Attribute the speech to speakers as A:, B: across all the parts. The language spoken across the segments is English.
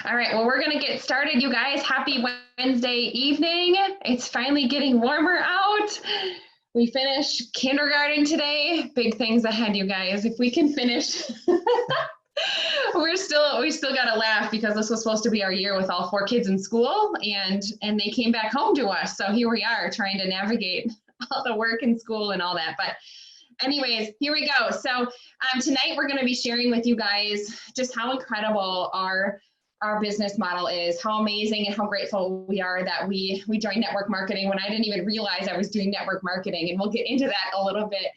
A: All right, well, we're going to get started, you guys. Happy Wednesday evening. It's finally getting warmer out. We finished kindergarten today. Big things ahead, you guys. If we can finish, we still got to laugh because this was supposed to be our year with all 4 kids in school, and they came back home to us. So here we are trying to navigate all the work and school and all that. But anyways, here we go. So tonight we're going to be sharing with you guys just how incredible our business model is, how amazing and how grateful we are that we joined network marketing when I didn't even realize I was doing network marketing. And we'll get into that a little bit.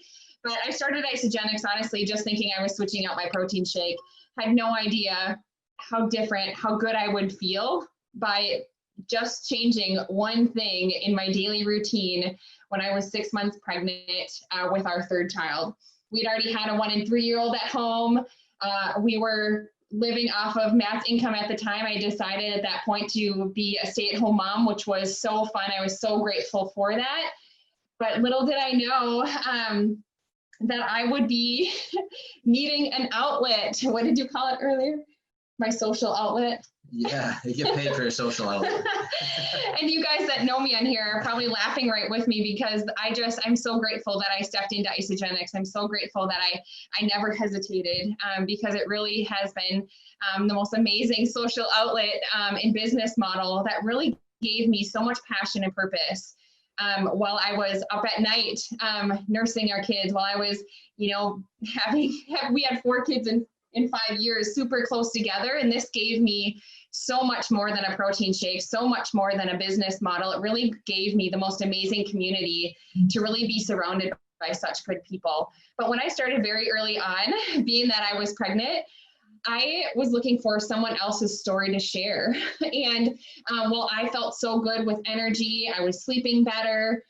A: But I started Isagenix, honestly, just thinking I was switching out my protein shake. Had no idea how different, how good I would feel by just changing one thing in my daily routine when I was 6 months pregnant with our 3rd child. We'd already had a 1 and 3-year-old at home. We were living off of Matt's income at the time. I decided at that point to be a stay-at-home mom, which was so fun. I was so grateful for that. But little did I know that I would be needing an outlet. What did you call it earlier? My social outlet.
B: Yeah, you get paid for your social outlet.
A: And you guys that know me on here are probably laughing right with me because I'm so grateful that I stepped into Isagenix. I'm so grateful that I never hesitated because it really has been the most amazing social outlet and business model that really gave me so much passion and purpose. While I was up at night nursing our kids, while I was, we had 4 kids in 5 years, super close together. And this gave me so much more than a protein shake, so much more than a business model. It really gave me the most amazing community to really be surrounded by such good people. But when I started very early on, being that I was pregnant, I was looking for someone else's story to share. And well, I felt so good with energy. I was sleeping better.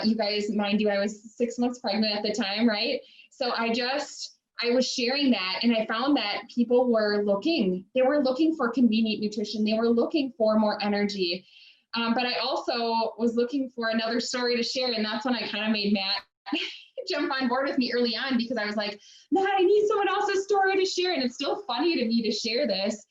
A: You guys, mind you, I was 6 months pregnant at the time, right? So I was sharing that, and I found that people were looking for convenient nutrition. They were looking for more energy. But I also was looking for another story to share. And that's when I kind of made Matt jump on board with me early on, because I was like, Matt, I need someone else's story to share. And it's still funny to me to share this,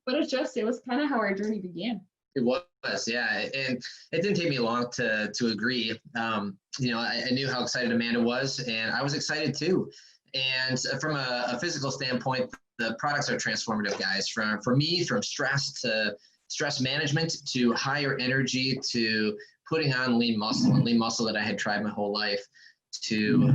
A: but it was kind of how our journey began.
B: It was, yeah. And it didn't take me long to agree. I knew how excited Amanda was, and I was excited too. And from a physical standpoint, the products are transformative, guys. For me, from stress to stress management to higher energy to putting on lean muscle that I had tried my whole life to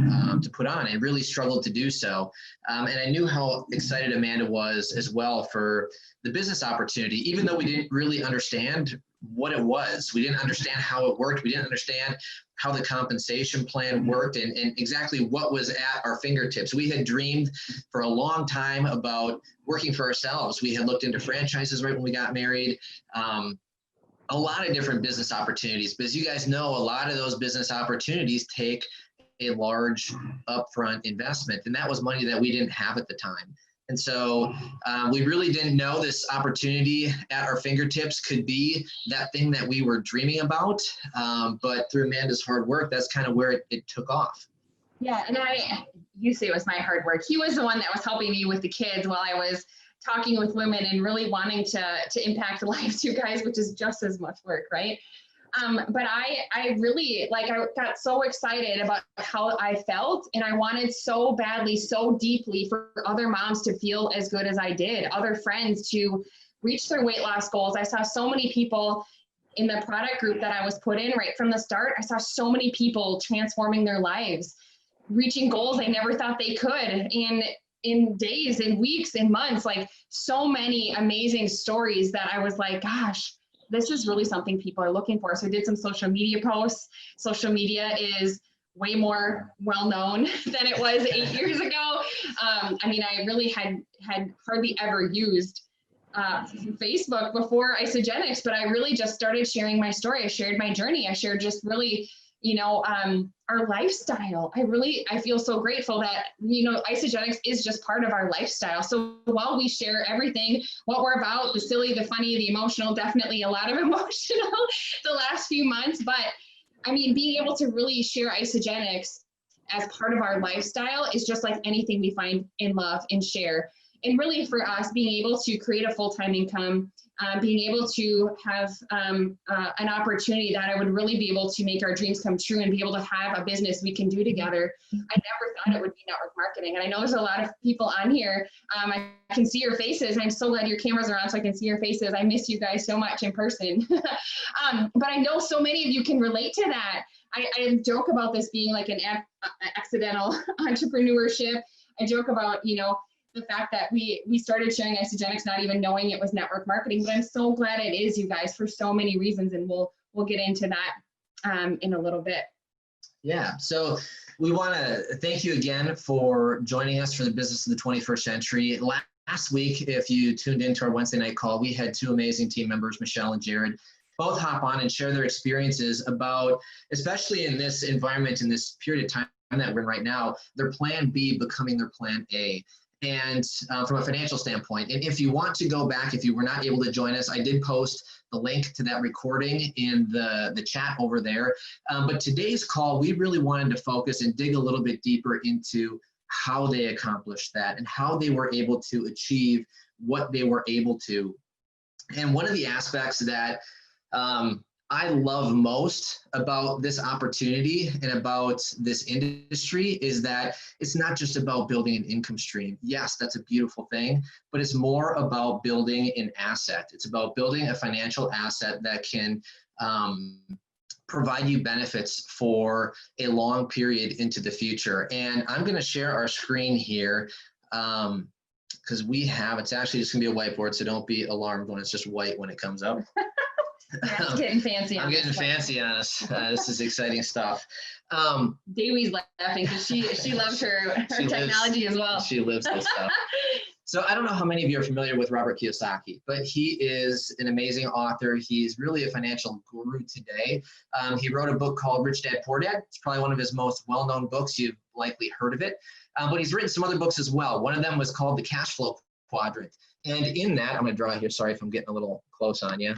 B: put on and really struggled to do so. And I knew how excited Amanda was as well for the business opportunity, even though we didn't really understand what it was. We didn't understand how it worked. We didn't understand how the compensation plan worked and exactly what was at our fingertips. We had dreamed for a long time about working for ourselves. We had looked into franchises right when we got married. A lot of different business opportunities, but as you guys know, a lot of those business opportunities take a large upfront investment, and that was money that we didn't have at the time. And so we really didn't know this opportunity at our fingertips could be that thing that we were dreaming about. But through Amanda's hard work, that's kind of where it took off.
A: Yeah, and you say it was my hard work. He was the one that was helping me with the kids while I was talking with women and really wanting to impact lives, you guys, which is just as much work, right? But I really, I got so excited about how I felt, and I wanted so badly, so deeply for other moms to feel as good as I did, other friends to reach their weight loss goals. I saw so many people in the product group that I was put in right from the start. I saw so many people transforming their lives, reaching goals they never thought they could in days, in weeks, in months, so many amazing stories that I was like, gosh, this is really something people are looking for. So I did some social media posts. Social media is way more well-known than it was 8 years ago. I really had hardly ever used Facebook before Isagenix, but I really just started sharing my story. I shared my journey. I shared just really, our lifestyle. I feel so grateful that, Isagenix is just part of our lifestyle. So while we share everything, what we're about, the silly, the funny, the emotional, definitely a lot of emotional the last few months, but being able to really share Isagenix as part of our lifestyle is just like anything we find in love and share. and really for us, being able to create a full-time income, being able to have an opportunity that I would really be able to make our dreams come true and be able to have a business we can do together. I never thought it would be network marketing. And I know there's a lot of people on here. I can see your faces. I'm so glad your cameras are on so I can see your faces. I miss you guys so much in person. But I know so many of you can relate to that. I joke about this being like an accidental entrepreneurship. I joke about, the fact that we started sharing Isagenix not even knowing it was network marketing, but I'm so glad it is, you guys, for so many reasons, and we'll get into that in a little bit.
B: Yeah, so we want to thank you again for joining us for the Business of the 21st Century. Last week, if you tuned into our Wednesday night call, we had two amazing team members, Michelle and Jared, both hop on and share their experiences about, especially in this environment, in this period of time that we're in right now, their plan B becoming their plan A. And from a financial standpoint. And if you want to go back, if you were not able to join us, I did post the link to that recording in the chat over there. But today's call, we really wanted to focus and dig a little bit deeper into how they accomplished that and how they were able to achieve what they were able to. And one of the aspects that I love most about this opportunity and about this industry is that it's not just about building an income stream. Yes, that's a beautiful thing, but it's more about building an asset. It's about building a financial asset that can provide you benefits for a long period into the future. And I'm going to share our screen here because it's actually just going to be a whiteboard, so don't be alarmed when it's just white when it comes up.
A: Yeah, it's getting fancy.
B: I'm getting fancy on us. This is exciting stuff.
A: Dewey's laughing because she loves her technology as well.
B: She lives this stuff. So I don't know how many of you are familiar with Robert Kiyosaki, but he is an amazing author. He's really a financial guru today. He wrote a book called Rich Dad, Poor Dad. It's probably one of his most well-known books. You've likely heard of it. But he's written some other books as well. One of them was called The Cash Flow Quadrant. And in that, I'm going to draw here. Sorry if I'm getting a little close on you.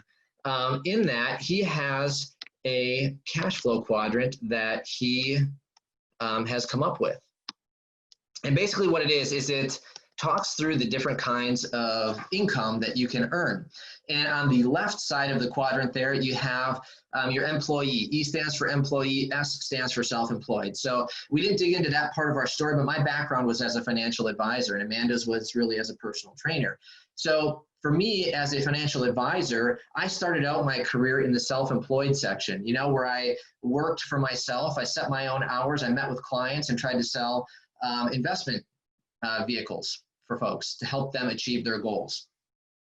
B: In that, he has a cash flow quadrant that he has come up with. And basically what it is it talks through the different kinds of income that you can earn. And on the left side of the quadrant there, you have your employee. E stands for employee, S stands for self-employed. So we didn't dig into that part of our story, but my background was as a financial advisor, and Amanda's was really as a personal trainer. So for me, as a financial advisor, I started out my career in the self-employed section, where I worked for myself. I set my own hours. I met with clients and tried to sell investment vehicles for folks to help them achieve their goals.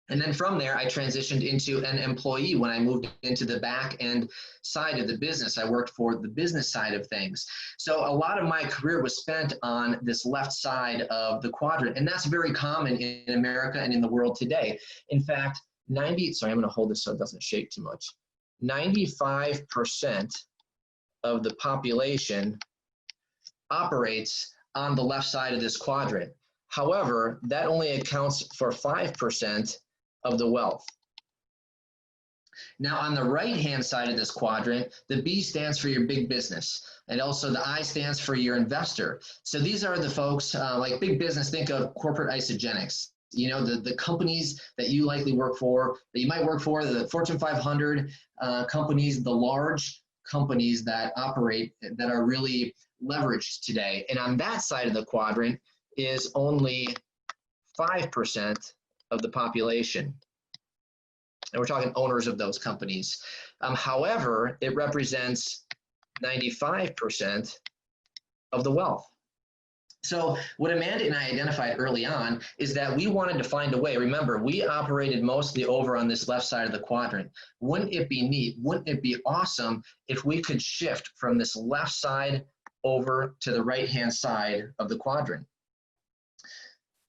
B: And then from there, I transitioned into an employee when I moved into the back end side of the business. I worked for the business side of things. So a lot of my career was spent on this left side of the quadrant. And that's very common in America and in the world today. In fact, I'm going to hold this so it doesn't shake too much. 95% of the population operates on the left side of this quadrant. However, that only accounts for 5% of the wealth. Now, on the right-hand side of this quadrant, the B stands for your big business, and also the I stands for your investor. So these are the folks, like big business, think of corporate Isagenix. The companies that you likely work for, that you might work for, the Fortune 500 companies, the large companies that operate, that are really leveraged today. And on that side of the quadrant is only 5% of the population. And we're talking owners of those companies. However, it represents 95% of the wealth. So what Amanda and I identified early on is that we wanted to find a way. Remember, we operated mostly over on this left side of the quadrant. Wouldn't it be neat? Wouldn't it be awesome if we could shift from this left side over to the right-hand side of the quadrant?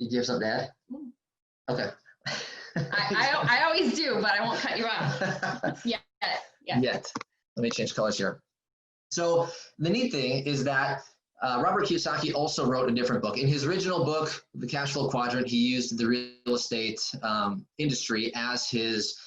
B: Did you have something to add? Okay.
A: I always do, but I won't cut you off. Yet.
B: Let me change colors here. So the neat thing is that Robert Kiyosaki also wrote a different book. In his original book, The Cash Flow Quadrant, he used the real estate industry as his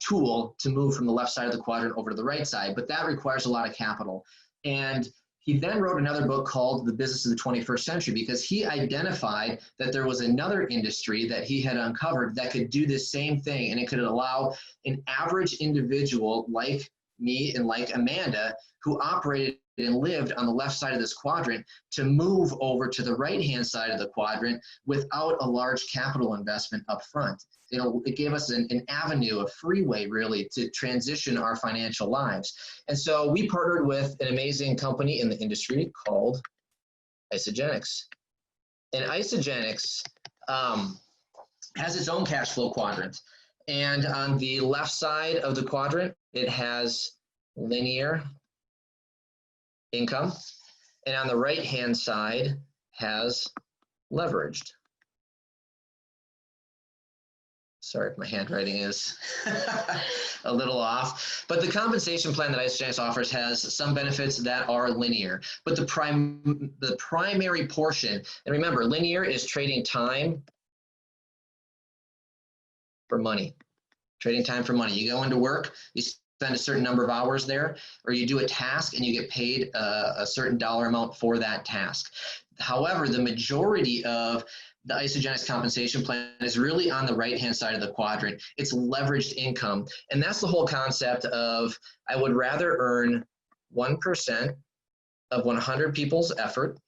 B: tool to move from the left side of the quadrant over to the right side, but that requires a lot of capital. And He then wrote another book called The Business of the 21st Century because he identified that there was another industry that he had uncovered that could do the same thing, and it could allow an average individual like me and like Amanda, who operated and lived on the left side of this quadrant, to move over to the right-hand side of the quadrant without a large capital investment up front. It gave us an avenue, a freeway really, to transition our financial lives. And so we partnered with an amazing company in the industry called Isagenix. And Isagenix has its own cash flow quadrant. And on the left side of the quadrant, it has linear income. And on the right-hand side has leveraged. Sorry if my handwriting is a little off, but the compensation plan that Isagenix offers has some benefits that are linear, but the primary portion, and remember, linear is trading time for money. Trading time for money. You go into work, you spend a certain number of hours there, or you do a task and you get paid a certain dollar amount for that task. However, the majority of the Isagenix compensation plan is really on the right-hand side of the quadrant. It's leveraged income. And that's the whole concept of, I would rather earn 1% of 100 people's effort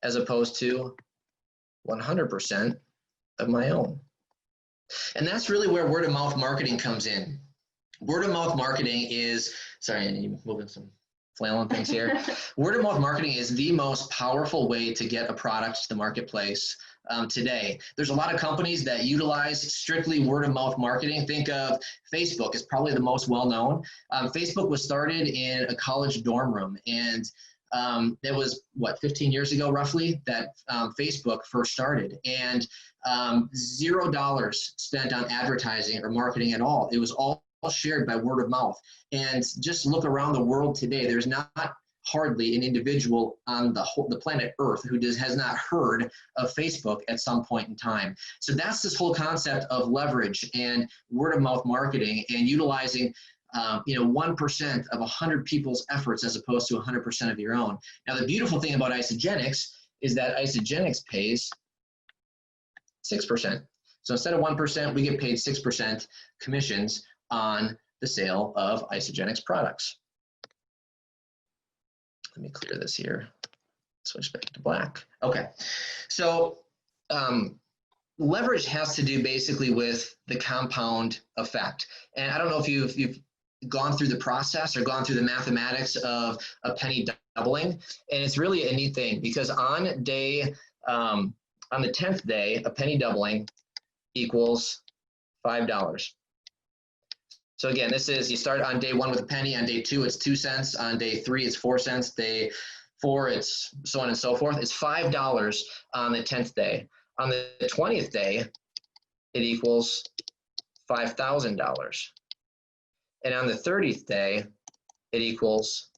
B: as opposed to 100% of my own. And that's really where word of mouth marketing comes in. Word of mouth marketing is, sorry, I need to move in some flailing things here. Word of mouth marketing is the most powerful way to get a product to the marketplace today. There's a lot of companies that utilize strictly word of mouth marketing. Think of Facebook, it's probably the most well known. Facebook was started in a college dorm room, and it was, what, 15 years ago roughly that Facebook first started, and $0 spent on advertising or marketing at all. It was all shared by word of mouth. And just look around the world today, there's not hardly an individual on the planet Earth who has not heard of Facebook at some point in time. So that's this whole concept of leverage and word of mouth marketing, and utilizing 1% of 100 people's efforts as opposed to 100% of your own. Now, the beautiful thing about Isagenix is that Isagenix pays 6%. So instead of 1%, we get paid 6% commissions on the sale of Isagenix products. Let me clear this here. Switch back to black. Okay, so leverage has to do basically with the compound effect. And I don't know if you've gone through the process or gone through the mathematics of a penny doubling, and it's really a neat thing because on the 10th day, a penny doubling equals $5. So again, this is, you start on day 1 with a penny, on day 2 it's 2 cents, on day 3 it's 4 cents, day 4 it's so on and so forth. It's $5 on the 10th day. On the 20th day, it equals $5,000. And on the 30th day, it equals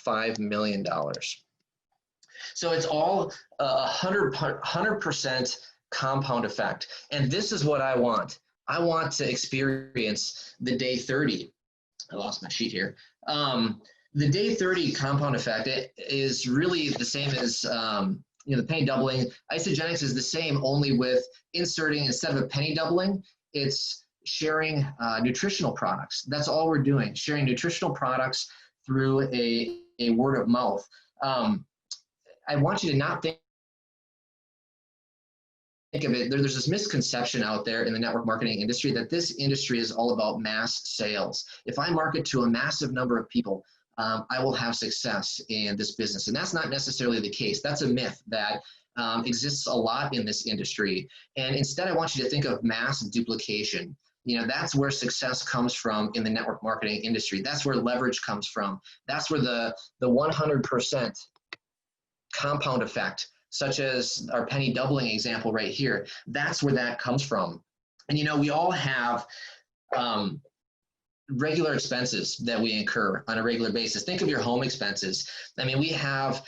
B: $5 million. So it's all 100% compound effect. And this is what I want. I want to experience the day 30. I lost my sheet here. The day 30 compound effect, it is really the same as the penny doubling. Isagenix is the same, only with inserting, instead of a penny doubling, it's sharing nutritional products. That's all we're doing, sharing nutritional products through a word of mouth. I want you to not think of it, there's this misconception out there in the network marketing industry that this industry is all about mass sales. If I market to a massive number of people, I will have success in this business. And that's not necessarily the case. That's a myth that exists a lot in this industry. And instead, I want you to think of mass duplication. That's where success comes from in the network marketing industry. That's where leverage comes from. That's where the 100% compound effect, such as our penny doubling example right here, that's where that comes from. And we all have regular expenses that we incur on a regular basis. Think of your home expenses. I mean, we have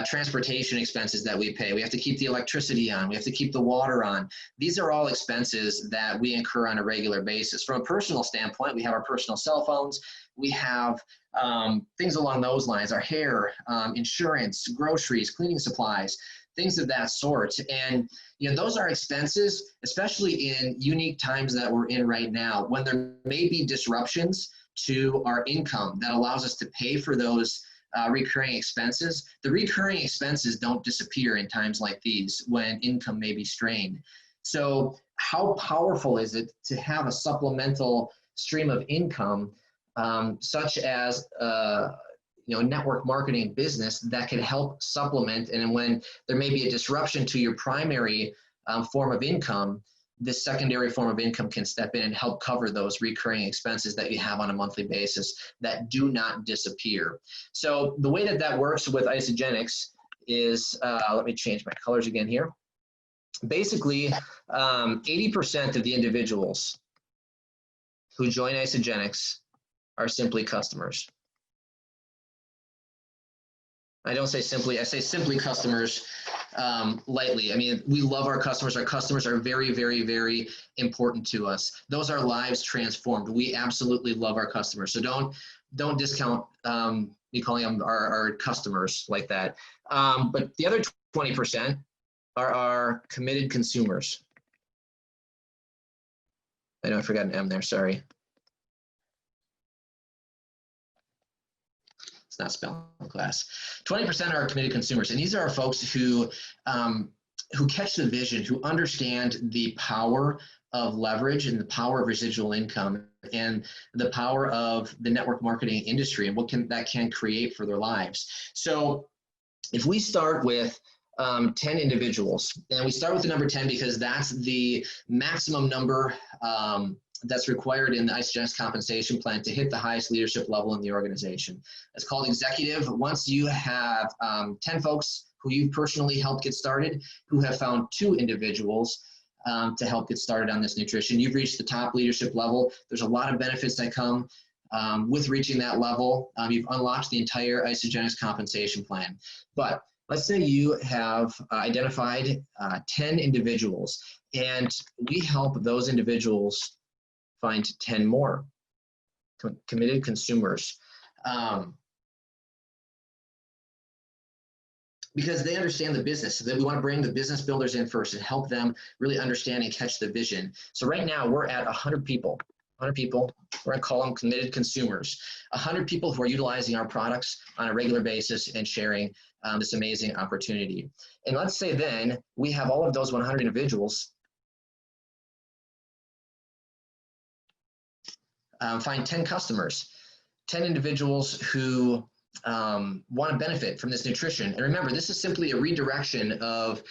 B: transportation expenses that we pay. We have to keep the electricity on. We have to keep the water on. These are all expenses that we incur on a regular basis. From a personal standpoint, we have our personal cell phones. We have things along those lines, our hair, insurance, groceries, cleaning supplies, things of that sort. And those are expenses, especially in unique times that we're in right now, when there may be disruptions to our income that allows us to pay for those recurring expenses. The recurring expenses don't disappear in times like these when income may be strained. So how powerful is it to have a supplemental stream of income, such as network marketing business that can help supplement, and when there may be a disruption to your primary form of income, this secondary form of income can step in and help cover those recurring expenses that you have on a monthly basis that do not disappear. So the way that works with Isagenix is, let me change my colors again here. Basically, 80% of the individuals who join Isagenix are simply customers. I don't say simply, I say simply customers lightly. I mean, we love our customers. Our customers are very, very, very important to us. Those are lives transformed. We absolutely love our customers. So don't discount me calling them our customers like that. But the other 20% are our committed consumers. I know I forgot an M there, sorry. Not spelling class. 20% are committed consumers, and these are our folks who catch the vision, who understand the power of leverage and the power of residual income and the power of the network marketing industry and what that can create for their lives. So if we start with 10 individuals, and we start with the number 10 because that's the maximum number that's required in the Isagenix compensation plan to hit the highest leadership level in the organization. It's called executive. Once you have 10 folks who you've personally helped get started, who have found 2 individuals to help get started on this nutrition, you've reached the top leadership level. There's a lot of benefits that come with reaching that level. You've unlocked the entire Isagenix compensation plan. But let's say you have identified 10 individuals, and we help those individuals find 10 more committed consumers, because they understand the business. So that we want to bring the business builders in first and help them really understand and catch the vision. So right now we're at 100 people. 100 people, we're going to call them committed consumers. 100 people who are utilizing our products on a regular basis and sharing this amazing opportunity. And let's say then we have all of those 100 individuals find 10 customers, 10 individuals who want to benefit from this nutrition. And remember, this is simply a redirection of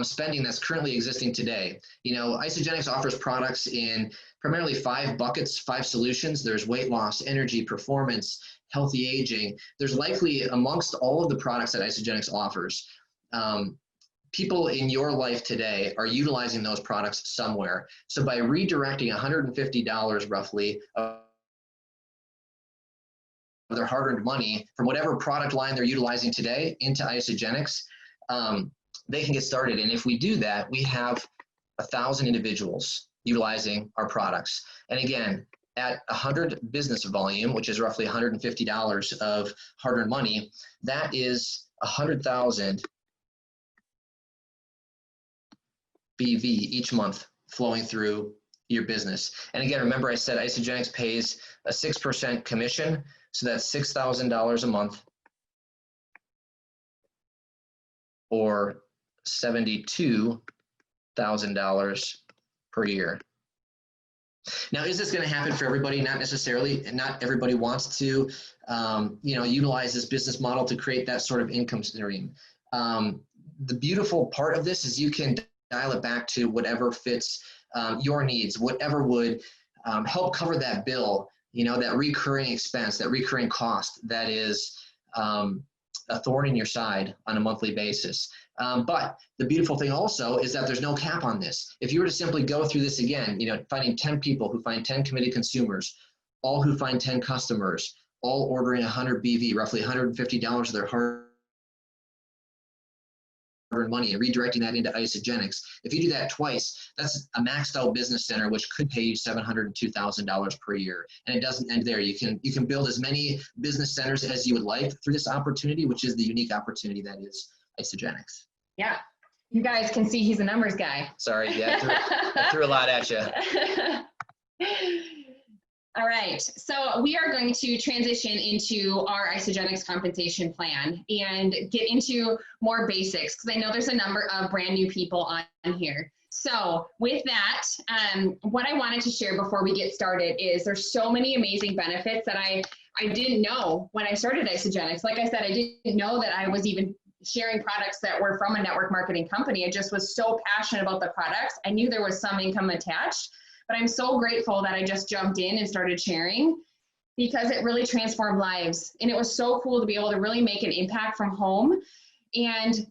B: spending that's currently existing today. Isagenix offers products in primarily 5 buckets, 5 solutions. There's weight loss, energy, performance, healthy aging. There's likely, amongst all of the products that Isagenix offers, people in your life today are utilizing those products somewhere. So by redirecting $150 roughly of their hard-earned money from whatever product line they're utilizing today into Isagenix, they can get started. And if we do that, we have 1,000 individuals utilizing our products. And again, at 100 business volume, which is roughly $150 of hard-earned money, that is 100,000 BV each month flowing through your business. And again, remember I said Isagenix pays a 6% commission, so that's $6,000 a month or $72,000 per year. Now, is this going to happen for everybody? Not necessarily. Not everybody wants to, utilize this business model to create that sort of income stream. The beautiful part of this is you can dial it back to whatever fits your needs, whatever would help cover that bill, that recurring expense, that recurring cost that is a thorn in your side on a monthly basis. But the beautiful thing also is that there's no cap on this. If you were to simply go through this again, finding 10 people who find 10 committed consumers, all who find 10 customers, all ordering 100 BV, roughly $150 of their hard-earned money, and redirecting that into Isagenix. If you do that twice, that's a maxed out business center, which could pay you $702,000 per year. And it doesn't end there. You can build as many business centers as you would like through this opportunity, which is the unique opportunity that is Isagenix.
A: Yeah. You guys can see he's a numbers guy.
B: Sorry, yeah, I threw a lot at you.
A: All right, so we are going to transition into our Isagenix compensation plan and get into more basics, because I know there's a number of brand new people on here. So with that, what I wanted to share before we get started is there's so many amazing benefits that I didn't know when I started Isagenix. Like I said, I didn't know that I was even sharing products that were from a network marketing company. I just was so passionate about the products. I knew there was some income attached, but I'm so grateful that I just jumped in and started sharing, because it really transformed lives. And it was so cool to be able to really make an impact from home and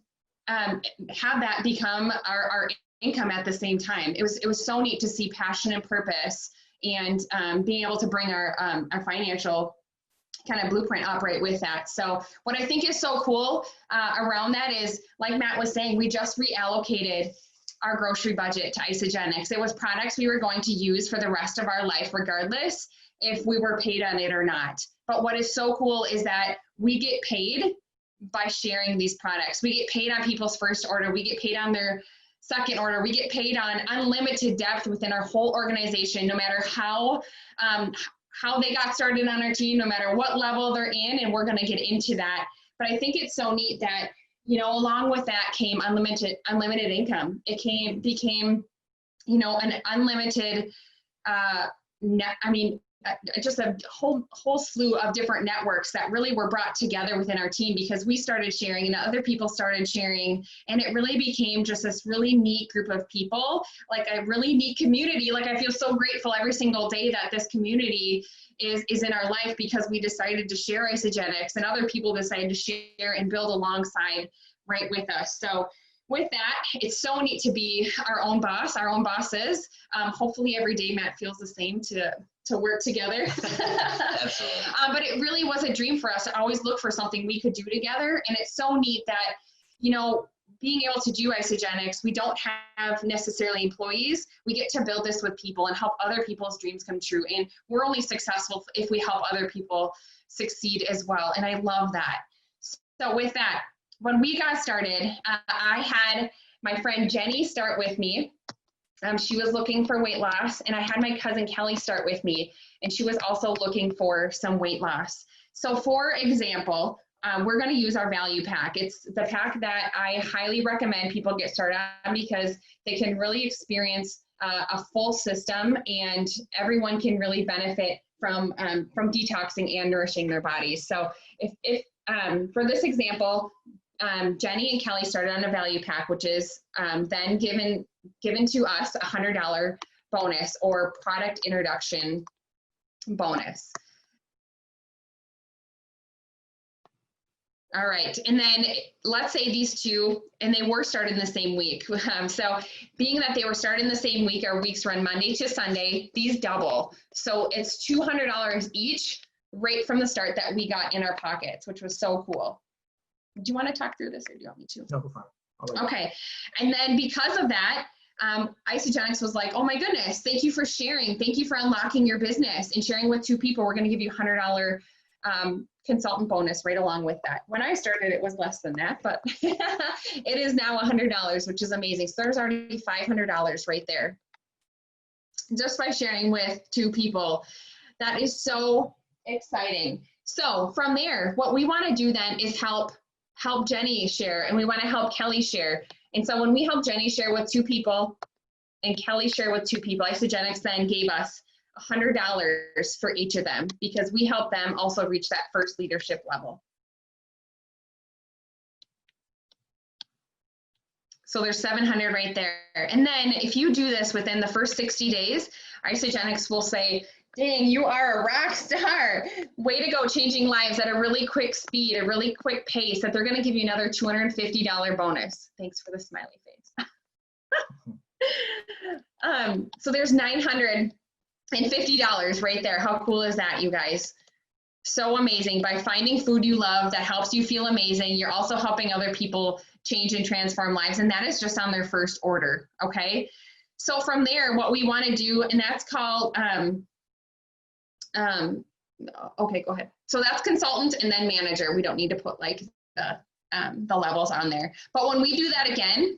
A: have that become our income at the same time. It was so neat to see passion and purpose, and being able to bring our financial kind of blueprint up right with that. So what I think is so cool around that is, like Matt was saying, we just reallocated our grocery budget to Isagenix. It was products we were going to use for the rest of our life, regardless if we were paid on it or not. But what is so cool is that we get paid by sharing these products. We get paid on people's first order. We get paid on their second order. We get paid on unlimited depth within our whole organization, no matter how they got started on our team, no matter what level they're in, and we're going to get into that. But I think it's so neat that, you know, along with that came unlimited income. It became, you know, an unlimited, just a whole slew of different networks that really were brought together within our team, because we started sharing and other people started sharing, and it really became just this really neat group of people, like a really neat community. Like, I feel so grateful every single day that this community is in our life, because we decided to share Isagenix and other people decided to share and build alongside right with us. So with that, it's so neat to be our own boss, our own bosses. Hopefully every day Matt feels the same to work together.
B: Absolutely.
A: But it really was a dream for us to always look for something we could do together. And it's so neat that, you know, being able to do Isagenix, we don't have necessarily employees. We get to build this with people and help other people's dreams come true. And we're only successful if we help other people succeed as well. And I love that. So with that, when we got started, I had my friend Jenny start with me. She was looking for weight loss, and I had my cousin Kelly start with me, and she was also looking for some weight loss. So for example, we're going to use our value pack. It's the pack that I highly recommend people get started on, because they can really experience a full system, and everyone can really benefit from detoxing and nourishing their bodies. So if for this example, Jenny and Kelly started on a value pack, which is then given to us $100 bonus or product introduction bonus. All right, and then let's say these two, and they were started in the same week. So being that they were started in the same week, our weeks run Monday to Sunday, these double. So it's $200 each right from the start that we got in our pockets, which was so cool. Do you want to talk through this, or do you want me to?
B: No, go fine.
A: Okay, and then because of that, Isagenix was like, oh my goodness, thank you for sharing. Thank you for unlocking your business and sharing with two people. We're going to give you $100 consultant bonus right along with that. When I started, it was less than that, but it is now $100, which is amazing. So there's already $500 right there, just by sharing with two people. That is so exciting. So from there, what we want to do then is help Jenny share, and we want to help Kelly share. And so when we help Jenny share with two people and Kelly share with two people, Isagenix then gave us $100 for each of them, because we help them also reach that first leadership level. So there's 700 right there. And then if you do this within the first 60 days, Isagenix will say, dang, you are a rock star. Way to go, changing lives at a really quick speed, a really quick pace, that they're going to give you another $250 bonus. Thanks for the smiley face. So there's 900 And $50 right there. How cool is that, you guys? So amazing. By finding food you love that helps you feel amazing, you're also helping other people change and transform lives. And that is just on their first order. Okay. So from there, what we want to do, and that's called, okay, go ahead. So that's consultant and then manager. We don't need to put like the levels on there. But when we do that again,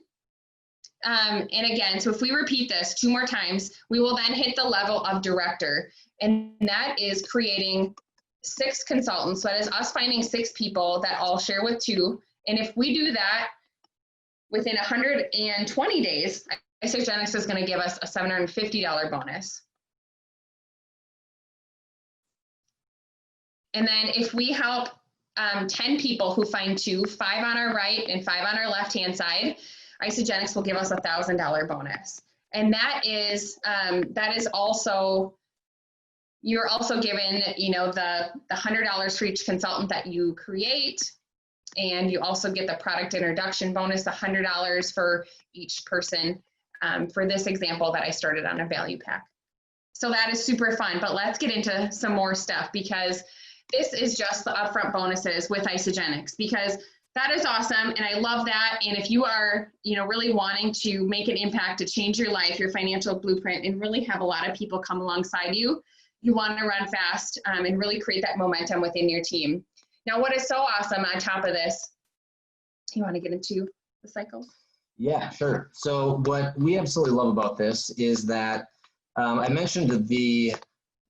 A: and again, so if we repeat this 2 more times, we will then hit the level of director. And that is creating 6 consultants. So that is us finding 6 people that all share with 2. And if we do that within 120 days, Isagenix is going to give us a $750 bonus. And then if we help 10 people who find 2, 5 on our right and 5 on our left-hand side, Isagenix will give us a $1,000 bonus. And that is also, you're also given, you know, the $100 for each consultant that you create. And you also get the product introduction bonus, the $100 for each person for this example that I started on a value pack. So that is super fun, but let's get into some more stuff because this is just the upfront bonuses with Isagenix because that is awesome. And I love that. And if you are, you know, really wanting to make an impact to change your life, your financial blueprint, and really have a lot of people come alongside you, you want to run fast and really create that momentum within your team. Now, what is so awesome on top of this, you want to get into the cycle?
C: Yeah, sure. So what we absolutely love about this is that I mentioned the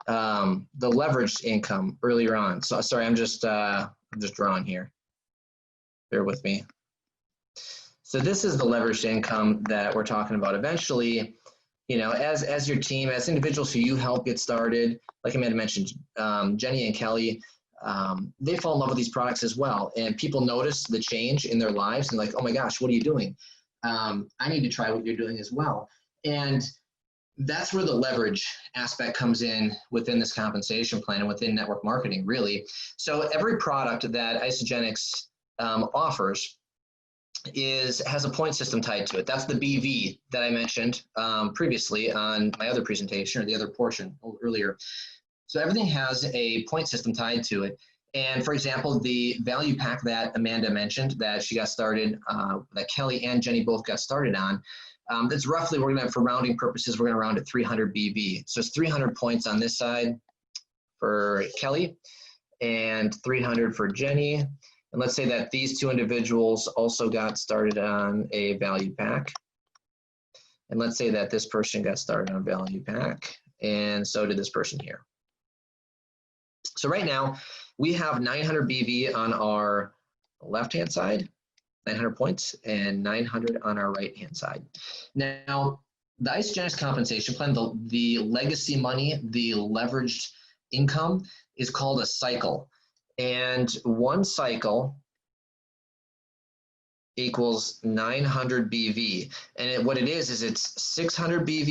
C: leveraged income earlier on. So sorry, I'm just drawing here. Bear with me. So this is the leveraged income that we're talking about. Eventually, you know, as your team, as individuals who you help get started, like Amanda mentioned, Jenny and Kelly, they fall in love with these products as well. And people notice the change in their lives and like, oh my gosh, what are you doing? I need to try what you're doing as well. And that's where the leverage aspect comes in within this compensation plan and within network marketing, really. So every product that Isagenix offers has a point system tied to it. That's the BV that I mentioned previously on my other presentation or the other portion earlier. So everything has a point system tied to it. And for example, the value pack that Amanda mentioned that she got started, that Kelly and Jenny both got started on, that's roughly, we're gonna, for rounding purposes, we're gonna round at 300 BV. So it's 300 points on this side for Kelly and 300 for Jenny. And let's say that these 2 individuals also got started on a value pack. And let's say that this person got started on a value pack, and so did this person here. So right now, we have 900 BV on our left-hand side, 900 points, and 900 on our right-hand side. Now, the Isagenix compensation plan, the legacy money, the leveraged income is called a cycle. And 1 cycle equals 900 BV. And what it is it's 600 BV